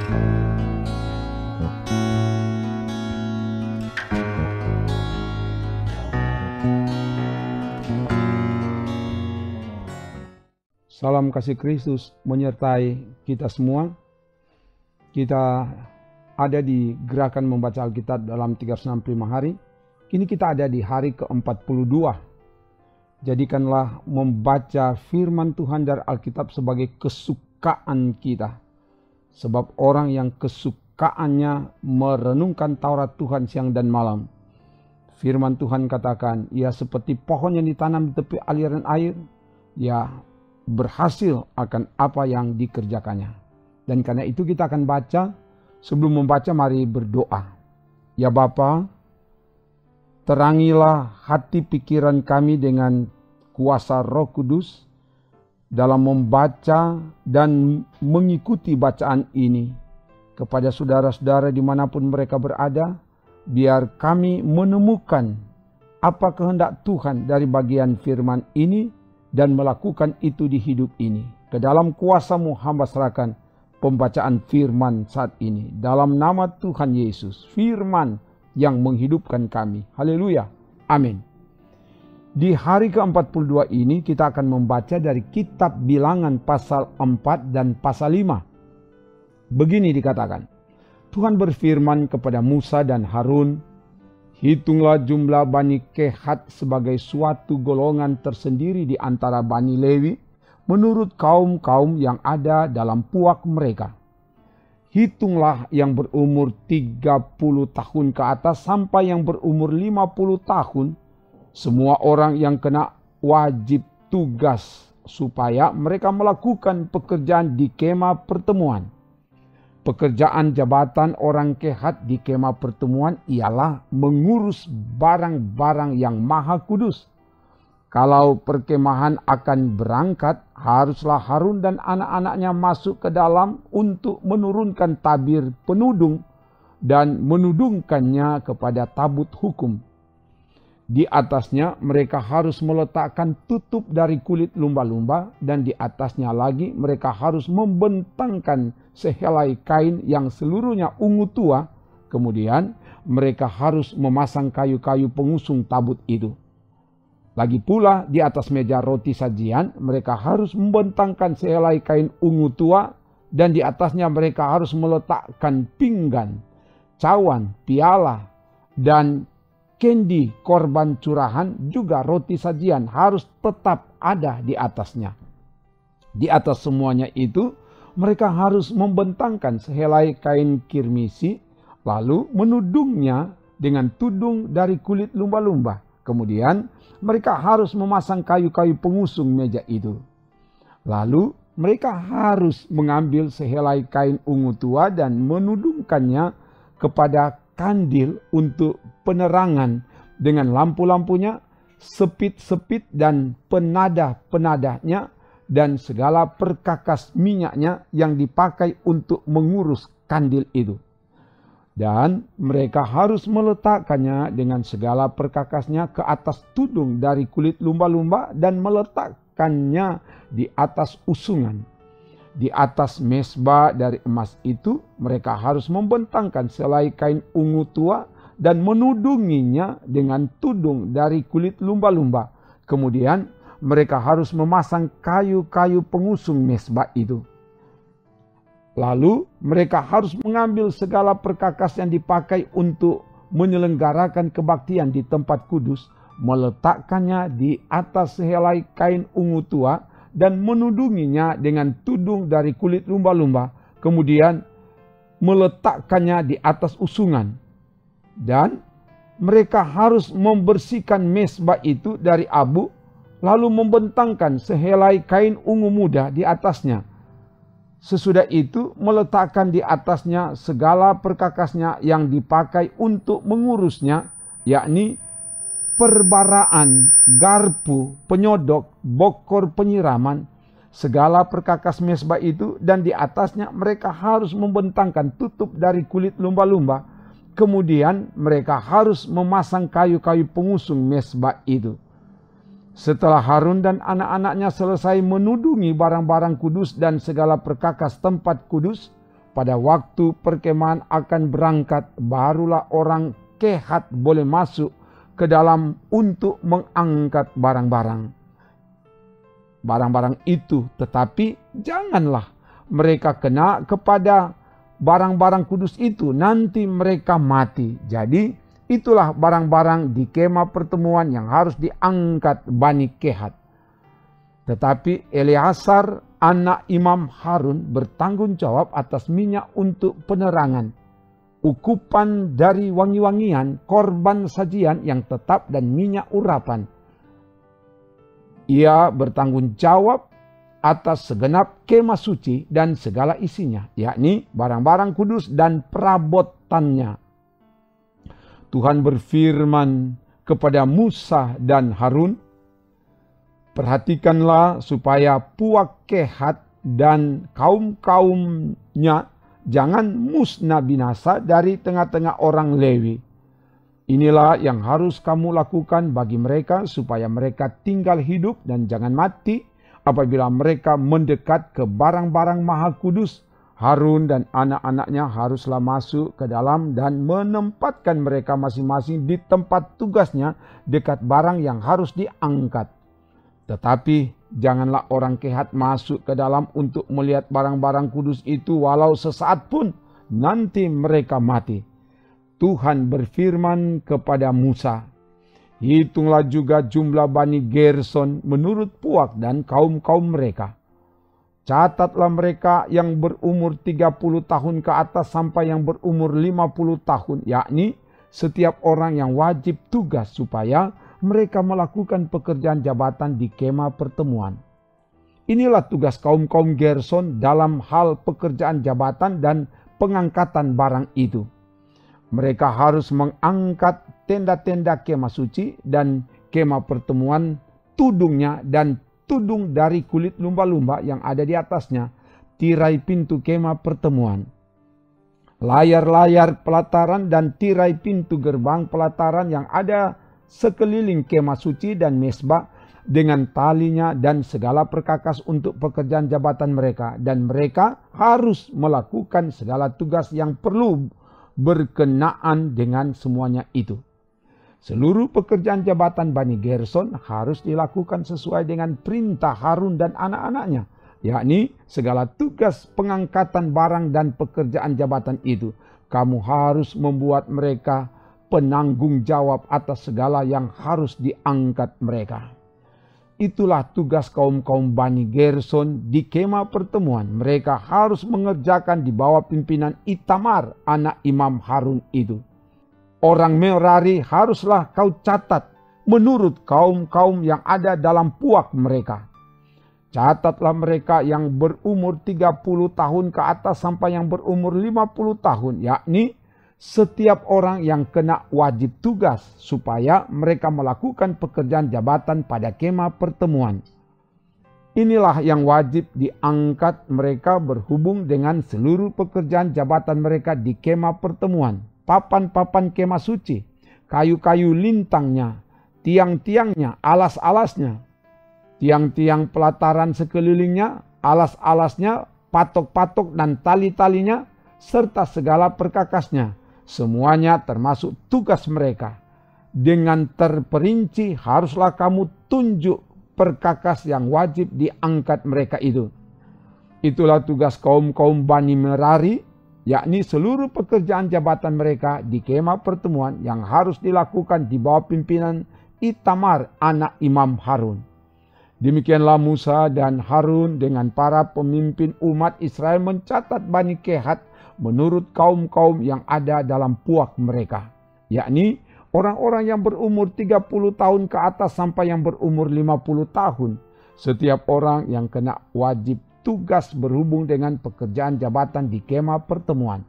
Salam kasih Kristus menyertai kita semua. Kita ada di gerakan membaca Alkitab dalam 365 hari. Kini kita ada di hari ke-42. Jadikanlah membaca firman Tuhan dari Alkitab sebagai kesukaan kita. Sebab orang yang kesukaannya merenungkan Taurat Tuhan siang dan malam. Firman Tuhan katakan, ia seperti pohon yang ditanam di tepi aliran air. Ya, berhasil akan apa yang dikerjakannya. Dan karena itu kita akan baca. Sebelum membaca mari berdoa. Ya Bapa, terangilah hati pikiran kami dengan kuasa Roh Kudus dalam membaca dan mengikuti bacaan ini. Kepada saudara-saudara dimanapun mereka berada, biar kami menemukan apa kehendak Tuhan dari bagian firman ini dan melakukan itu di hidup ini. Ke dalam kuasa-Mu hamba serahkan pembacaan firman saat ini. Dalam nama Tuhan Yesus, firman yang menghidupkan kami. Haleluya. Amin. Di hari ke-42 ini kita akan membaca dari kitab Bilangan pasal 4 dan pasal 5. Begini dikatakan. Tuhan berfirman kepada Musa dan Harun, hitunglah jumlah Bani Kehat sebagai suatu golongan tersendiri di antara Bani Lewi menurut kaum-kaum yang ada dalam puak mereka. Hitunglah yang berumur 30 tahun ke atas sampai yang berumur 50 tahun, semua orang yang kena wajib tugas supaya mereka melakukan pekerjaan di kemah pertemuan. Pekerjaan jabatan orang Kehat di kemah pertemuan ialah mengurus barang-barang yang maha kudus. Kalau perkemahan akan berangkat, haruslah Harun dan anak-anaknya masuk ke dalam untuk menurunkan tabir penudung dan menudungkannya kepada tabut hukum. Di atasnya mereka harus meletakkan tutup dari kulit lumba-lumba dan di atasnya lagi mereka harus membentangkan sehelai kain yang seluruhnya ungu tua. Kemudian mereka harus memasang kayu-kayu pengusung tabut itu. Lagi pula di atas meja roti sajian mereka harus membentangkan sehelai kain ungu tua dan di atasnya mereka harus meletakkan pinggan, cawan, piala dan kendi korban curahan, juga roti sajian harus tetap ada di atasnya. Di atas semuanya itu mereka harus membentangkan sehelai kain kirmisi, lalu menudungnya dengan tudung dari kulit lumba-lumba. Kemudian mereka harus memasang kayu-kayu pengusung meja itu. Lalu mereka harus mengambil sehelai kain ungu tua dan menudungkannya kepada kandil untuk penerangan dengan lampu-lampunya, sepit-sepit dan penadah-penadahnya, dan segala perkakas minyaknya yang dipakai untuk mengurus kandil itu. Dan mereka harus meletakkannya dengan segala perkakasnya ke atas tudung dari kulit lumba-lumba dan meletakkannya di atas usungan. Di atas mesbah dari emas itu mereka harus membentangkan selai kain ungu tua dan menudunginya dengan tudung dari kulit lumba-lumba. Kemudian mereka harus memasang kayu-kayu pengusung mesbah itu. Lalu mereka harus mengambil segala perkakas yang dipakai untuk menyelenggarakan kebaktian di tempat kudus, meletakkannya di atas sehelai kain ungu tua dan menudunginya dengan tudung dari kulit lumba-lumba. Kemudian meletakkannya di atas usungan. Dan mereka harus membersihkan mesbah itu dari abu, lalu membentangkan sehelai kain ungu muda di atasnya. Sesudah itu meletakkan di atasnya segala perkakasnya yang dipakai untuk mengurusnya, yakni perbaraan, garpu, penyodok, bokor penyiraman, segala perkakas mesbah itu, dan di atasnya mereka harus membentangkan tutup dari kulit lumba-lumba. Kemudian mereka harus memasang kayu-kayu pengusung mesbah itu. Setelah Harun dan anak-anaknya selesai menudungi barang-barang kudus dan segala perkakas tempat kudus, pada waktu perkemahan akan berangkat, barulah orang Kehat boleh masuk ke dalam untuk mengangkat barang-barang itu. Tetapi janganlah mereka kena kepada barang-barang kudus itu, nanti mereka mati. Jadi itulah barang-barang di kemah pertemuan yang harus diangkat Bani Kehat. Tetapi Eleazar anak Imam Harun bertanggung jawab atas minyak untuk penerangan, ukupan dari wangi-wangian, korban sajian yang tetap dan minyak urapan. Ia bertanggung jawab atas segenap kemah suci dan segala isinya, yakni barang-barang kudus dan perabotannya. Tuhan berfirman kepada Musa dan Harun, perhatikanlah supaya puak Kehat dan kaum-kaumnya jangan musnah binasa dari tengah-tengah orang Lewi. Inilah yang harus kamu lakukan bagi mereka supaya mereka tinggal hidup dan jangan mati apabila mereka mendekat ke barang-barang maha kudus. Harun dan anak-anaknya haruslah masuk ke dalam dan menempatkan mereka masing-masing di tempat tugasnya dekat barang yang harus diangkat. Tetapi janganlah orang Kehat masuk ke dalam untuk melihat barang-barang kudus itu walau sesaat pun, nanti mereka mati. Tuhan berfirman kepada Musa, hitunglah juga jumlah Bani Gerson menurut puak dan kaum-kaum mereka. Catatlah mereka yang berumur 30 tahun ke atas sampai yang berumur 50 tahun, yakni setiap orang yang wajib tugas supaya mereka melakukan pekerjaan jabatan di kemah pertemuan. Inilah tugas kaum-kaum Gerson dalam hal pekerjaan jabatan dan pengangkatan barang itu. Mereka harus mengangkat tenda-tenda kemah suci dan kemah pertemuan, tudungnya dan tudung dari kulit lumba-lumba yang ada di atasnya, tirai pintu kemah pertemuan, layar-layar pelataran dan tirai pintu gerbang pelataran yang ada sekeliling kemah suci dan mesbah dengan talinya dan segala perkakas untuk pekerjaan jabatan mereka. Dan mereka harus melakukan segala tugas yang perlu berkenaan dengan semuanya itu. Seluruh pekerjaan jabatan Bani Gerson harus dilakukan sesuai dengan perintah Harun dan anak-anaknya, yakni segala tugas pengangkatan barang dan pekerjaan jabatan itu. Kamu harus membuat mereka penanggung jawab atas segala yang harus diangkat mereka. Itulah tugas kaum-kaum Bani Gerson di kemah pertemuan. Mereka harus mengerjakan di bawah pimpinan Itamar, anak Imam Harun itu. Orang Merari haruslah kau catat menurut kaum-kaum yang ada dalam puak mereka. Catatlah mereka yang berumur 30 tahun ke atas sampai yang berumur 50 tahun, yakni setiap orang yang kena wajib tugas supaya mereka melakukan pekerjaan jabatan pada kemah pertemuan. Inilah yang wajib diangkat mereka berhubung dengan seluruh pekerjaan jabatan mereka di kemah pertemuan. Papan-papan kemah suci, kayu-kayu lintangnya, tiang-tiangnya, alas-alasnya, tiang-tiang pelataran sekelilingnya, alas-alasnya, patok-patok dan tali-talinya, serta segala perkakasnya. Semuanya termasuk tugas mereka. Dengan terperinci haruslah kamu tunjuk perkakas yang wajib diangkat mereka itu. Itulah tugas kaum-kaum Bani Merari, yakni seluruh pekerjaan jabatan mereka di kemah pertemuan yang harus dilakukan di bawah pimpinan Itamar, anak Imam Harun. Demikianlah Musa dan Harun dengan para pemimpin umat Israel mencatat Bani Kehat menurut kaum-kaum yang ada dalam puak mereka, yakni orang-orang yang berumur 30 tahun ke atas sampai yang berumur 50 tahun. Setiap orang yang kena wajib tugas berhubung dengan pekerjaan jabatan di kemah pertemuan.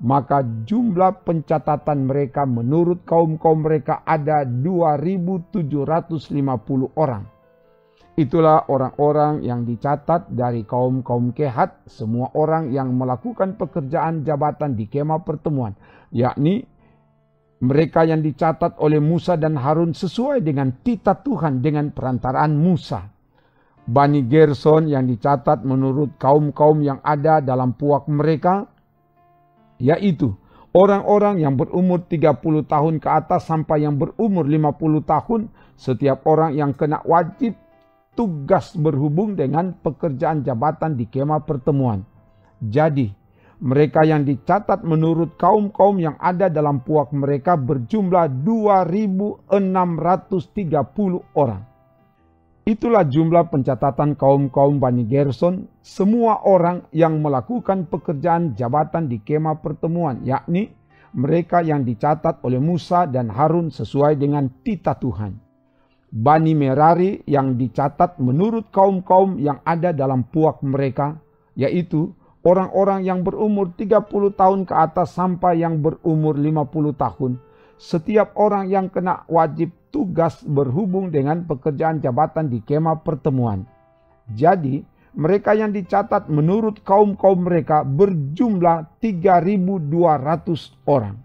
Maka jumlah pencatatan mereka menurut kaum-kaum mereka ada 2.750 orang. Itulah orang-orang yang dicatat dari kaum-kaum Kehat, semua orang yang melakukan pekerjaan jabatan di kemah pertemuan, yakni mereka yang dicatat oleh Musa dan Harun sesuai dengan titah Tuhan dengan perantaraan Musa. Bani Gerson yang dicatat menurut kaum-kaum yang ada dalam puak mereka, yaitu orang-orang yang berumur 30 tahun ke atas sampai yang berumur 50 tahun, setiap orang yang kena wajib tugas berhubung dengan pekerjaan jabatan di kemah pertemuan. Jadi, mereka yang dicatat menurut kaum-kaum yang ada dalam puak mereka berjumlah 2.630 orang. Itulah jumlah pencatatan kaum-kaum Bani Gerson, semua orang yang melakukan pekerjaan jabatan di kemah pertemuan, yakni mereka yang dicatat oleh Musa dan Harun sesuai dengan titah Tuhan. Bani Merari yang dicatat menurut kaum-kaum yang ada dalam puak mereka, yaitu orang-orang yang berumur 30 tahun ke atas sampai yang berumur 50 tahun. Setiap orang yang kena wajib tugas berhubung dengan pekerjaan jabatan di kemah pertemuan. Jadi, mereka yang dicatat menurut kaum-kaum mereka berjumlah 3.200 orang.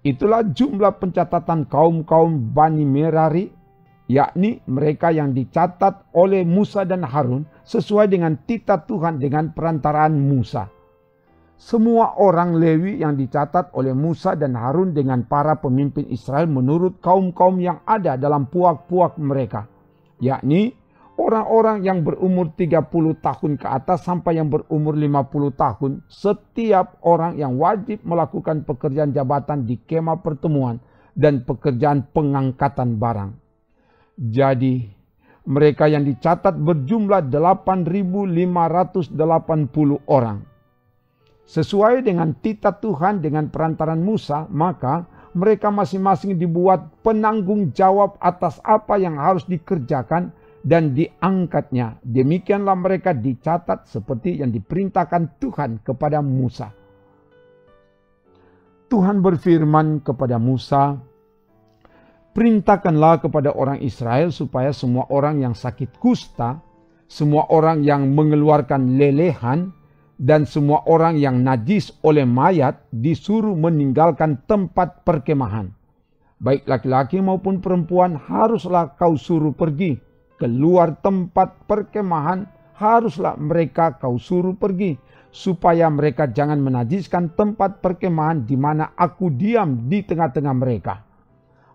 Itulah jumlah pencatatan kaum-kaum Bani Merari, yakni mereka yang dicatat oleh Musa dan Harun sesuai dengan titah Tuhan dengan perantaraan Musa. Semua orang Lewi yang dicatat oleh Musa dan Harun dengan para pemimpin Israel menurut kaum-kaum yang ada dalam puak-puak mereka, yakni orang-orang yang berumur 30 tahun ke atas sampai yang berumur 50 tahun, setiap orang yang wajib melakukan pekerjaan jabatan di kemah pertemuan dan pekerjaan pengangkatan barang. Jadi, mereka yang dicatat berjumlah 8.580 orang. Sesuai dengan titah Tuhan dengan perantaran Musa, maka mereka masing-masing dibuat penanggung jawab atas apa yang harus dikerjakan dan diangkatnya. Demikianlah mereka dicatat seperti yang diperintahkan Tuhan kepada Musa. Tuhan berfirman kepada Musa, "Perintahkanlah kepada orang Israel supaya semua orang yang sakit kusta, semua orang yang mengeluarkan lelehan, dan semua orang yang najis oleh mayat disuruh meninggalkan tempat perkemahan. Baik laki-laki maupun perempuan haruslah kau suruh pergi. Keluar tempat perkemahan haruslah mereka kau suruh pergi, supaya mereka jangan menajiskan tempat perkemahan di mana aku diam di tengah-tengah mereka."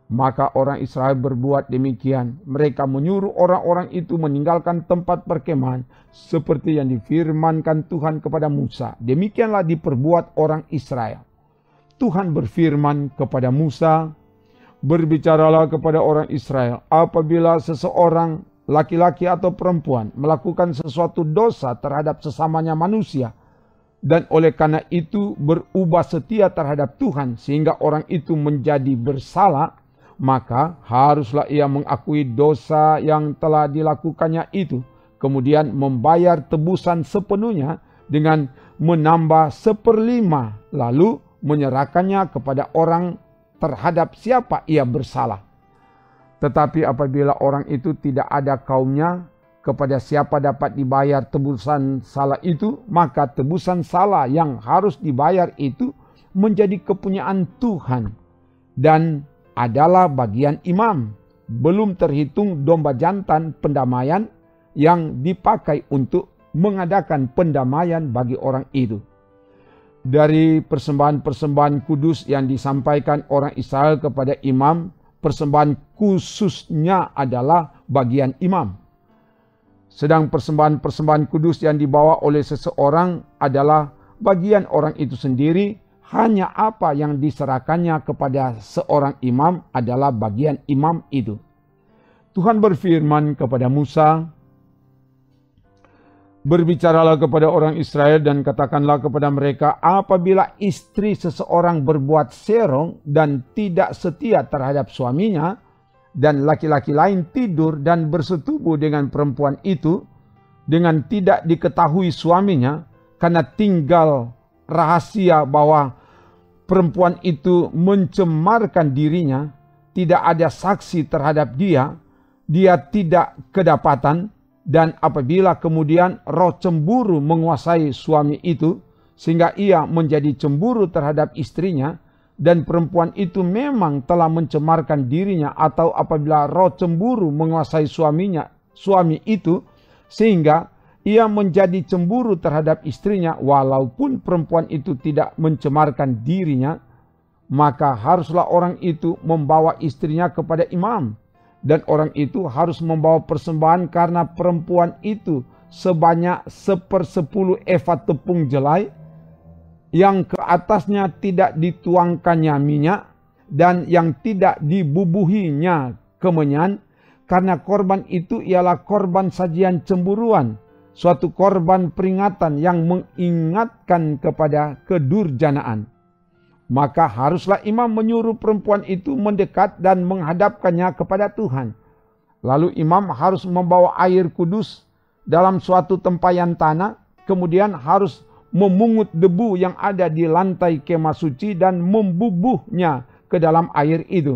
Maka orang Israel berbuat demikian. Mereka menyuruh orang-orang itu meninggalkan tempat perkemahan seperti yang difirmankan Tuhan kepada Musa. Demikianlah diperbuat orang Israel. Tuhan berfirman kepada Musa, "Berbicaralah kepada orang Israel, apabila seseorang laki-laki atau perempuan melakukan sesuatu dosa terhadap sesamanya manusia, dan oleh karena itu berubah setia terhadap Tuhan sehingga orang itu menjadi bersalah, maka haruslah ia mengakui dosa yang telah dilakukannya itu, kemudian membayar tebusan sepenuhnya dengan menambah 1/5, lalu menyerahkannya kepada orang terhadap siapa ia bersalah. Tetapi apabila orang itu tidak ada kaumnya, kepada siapa dapat dibayar tebusan salah itu, maka tebusan salah yang harus dibayar itu menjadi kepunyaan Tuhan dan adalah bagian imam, belum terhitung domba jantan pendamaian yang dipakai untuk mengadakan pendamaian bagi orang itu. Dari persembahan-persembahan kudus yang disampaikan orang Israel kepada imam, persembahan khususnya adalah bagian imam. Sedang persembahan-persembahan kudus yang dibawa oleh seseorang adalah bagian orang itu sendiri. Hanya apa yang diserahkannya kepada seorang imam adalah bagian imam itu. Tuhan berfirman kepada Musa, "Berbicaralah kepada orang Israel dan katakanlah kepada mereka, apabila istri seseorang berbuat serong dan tidak setia terhadap suaminya, dan laki-laki lain tidur dan bersetubuh dengan perempuan itu dengan tidak diketahui suaminya, karena tinggal rahasia bahwa perempuan itu mencemarkan dirinya, tidak ada saksi terhadap dia, dia tidak kedapatan, dan apabila kemudian roh cemburu menguasai suami itu, sehingga ia menjadi cemburu terhadap istrinya, dan perempuan itu memang telah mencemarkan dirinya, atau apabila roh cemburu menguasai suami itu, sehingga ia menjadi cemburu terhadap istrinya walaupun perempuan itu tidak mencemarkan dirinya, maka haruslah orang itu membawa istrinya kepada imam. Dan orang itu harus membawa persembahan karena perempuan itu sebanyak 1/10 eva tepung jelai yang ke atasnya tidak dituangkannya minyak dan yang tidak dibubuhinya kemenyan, karena korban itu ialah korban sajian cemburuan, suatu korban peringatan yang mengingatkan kepada kedurjanaan. Maka haruslah imam menyuruh perempuan itu mendekat dan menghadapkannya kepada Tuhan. Lalu imam harus membawa air kudus dalam suatu tempayan tanah, kemudian harus memungut debu yang ada di lantai kemah suci dan membubuhnya ke dalam air itu.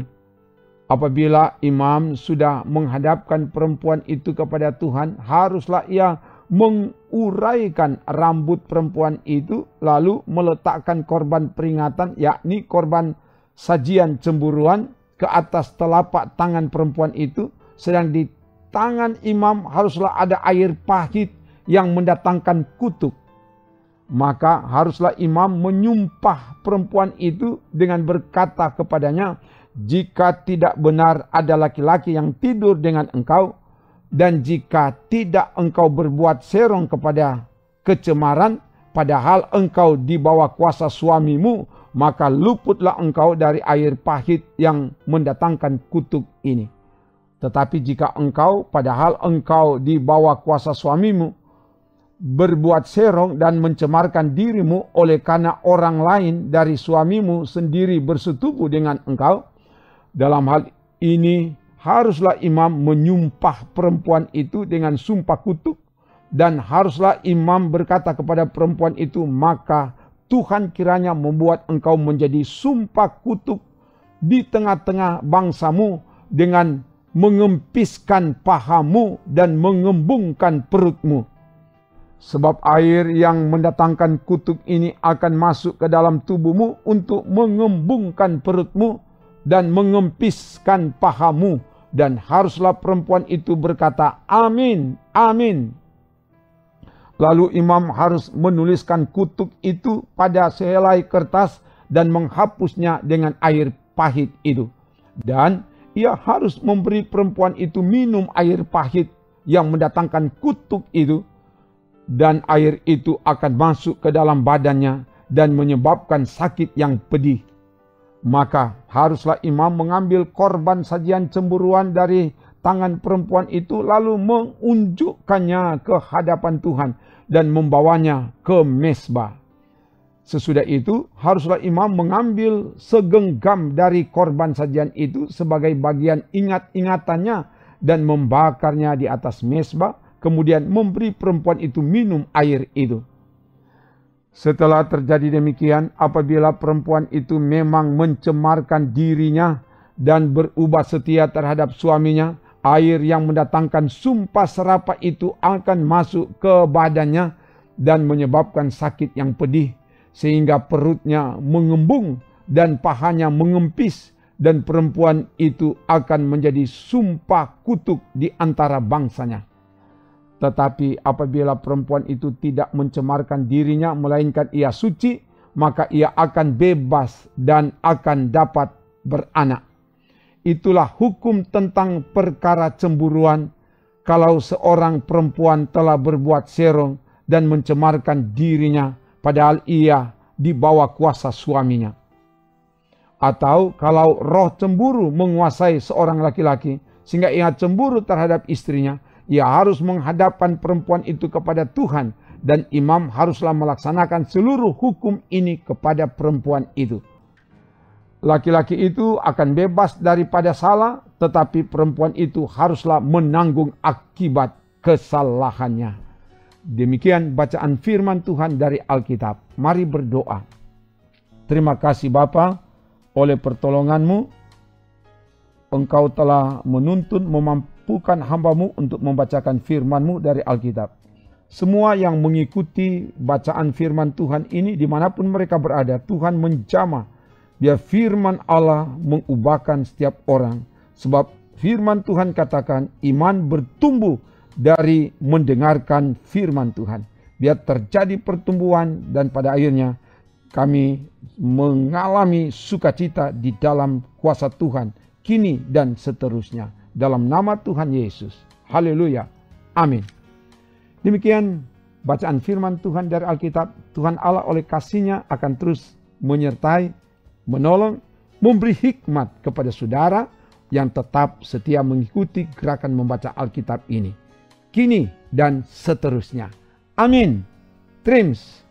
Apabila imam sudah menghadapkan perempuan itu kepada Tuhan, haruslah ia menguraikan rambut perempuan itu, lalu meletakkan korban peringatan, yakni korban sajian cemburuan, ke atas telapak tangan perempuan itu, sedang di tangan imam haruslah ada air pahit yang mendatangkan kutuk. Maka haruslah imam menyumpah perempuan itu dengan berkata kepadanya, jika tidak benar ada laki-laki yang tidur dengan engkau, dan jika tidak engkau berbuat serong kepada kecemaran, padahal engkau di bawah kuasa suamimu, maka luputlah engkau dari air pahit yang mendatangkan kutuk ini. Tetapi jika engkau, padahal engkau di bawah kuasa suamimu, berbuat serong dan mencemarkan dirimu oleh karena orang lain dari suamimu sendiri bersetubuh dengan engkau, dalam hal ini haruslah imam menyumpah perempuan itu dengan sumpah kutuk, dan haruslah imam berkata kepada perempuan itu, maka Tuhan kiranya membuat engkau menjadi sumpah kutuk di tengah-tengah bangsamu dengan mengempiskan pahamu dan mengembungkan perutmu. Sebab air yang mendatangkan kutuk ini akan masuk ke dalam tubuhmu untuk mengembungkan perutmu dan mengempiskan pahamu. Dan haruslah perempuan itu berkata, amin, amin. Lalu imam harus menuliskan kutuk itu pada sehelai kertas dan menghapusnya dengan air pahit itu. Dan ia harus memberi perempuan itu minum air pahit yang mendatangkan kutuk itu. Dan air itu akan masuk ke dalam badannya dan menyebabkan sakit yang pedih. Maka haruslah imam mengambil korban sajian cemburuan dari tangan perempuan itu, lalu menunjukkannya ke hadapan Tuhan dan membawanya ke mezbah. Sesudah itu haruslah imam mengambil segenggam dari korban sajian itu sebagai bagian ingat-ingatannya dan membakarnya di atas mezbah, kemudian memberi perempuan itu minum air itu. Setelah terjadi demikian, apabila perempuan itu memang mencemarkan dirinya dan berubah setia terhadap suaminya, air yang mendatangkan sumpah serapah itu akan masuk ke badannya dan menyebabkan sakit yang pedih, sehingga perutnya mengembung dan pahanya mengempis, dan perempuan itu akan menjadi sumpah kutuk di antara bangsanya. Tetapi apabila perempuan itu tidak mencemarkan dirinya, melainkan ia suci, maka ia akan bebas dan akan dapat beranak. Itulah hukum tentang perkara cemburuan, kalau seorang perempuan telah berbuat serong dan mencemarkan dirinya, padahal ia di bawah kuasa suaminya. Atau kalau roh cemburu menguasai seorang laki-laki, sehingga ia cemburu terhadap istrinya, ia harus menghadapkan perempuan itu kepada Tuhan, dan imam haruslah melaksanakan seluruh hukum ini kepada perempuan itu. Laki-laki itu akan bebas daripada salah, tetapi perempuan itu haruslah menanggung akibat kesalahannya. Demikian bacaan firman Tuhan dari Alkitab. Mari berdoa. Terima kasih Bapa, oleh pertolongan-Mu, Engkau telah menuntun, memampukan hamba-Mu untuk membacakan firman-Mu dari Alkitab. Semua yang mengikuti bacaan firman Tuhan ini dimanapun mereka berada, Tuhan menjamah biar firman Allah mengubahkan setiap orang. Sebab firman Tuhan katakan iman bertumbuh dari mendengarkan firman Tuhan. Biar terjadi pertumbuhan dan pada akhirnya kami mengalami sukacita di dalam kuasa Tuhan kini dan seterusnya. Dalam nama Tuhan Yesus. Haleluya. Amin. Demikian bacaan firman Tuhan dari Alkitab. Tuhan Allah oleh kasih-Nya akan terus menyertai, menolong, memberi hikmat kepada saudara yang tetap setia mengikuti gerakan membaca Alkitab ini. Kini dan seterusnya. Amin. Trims.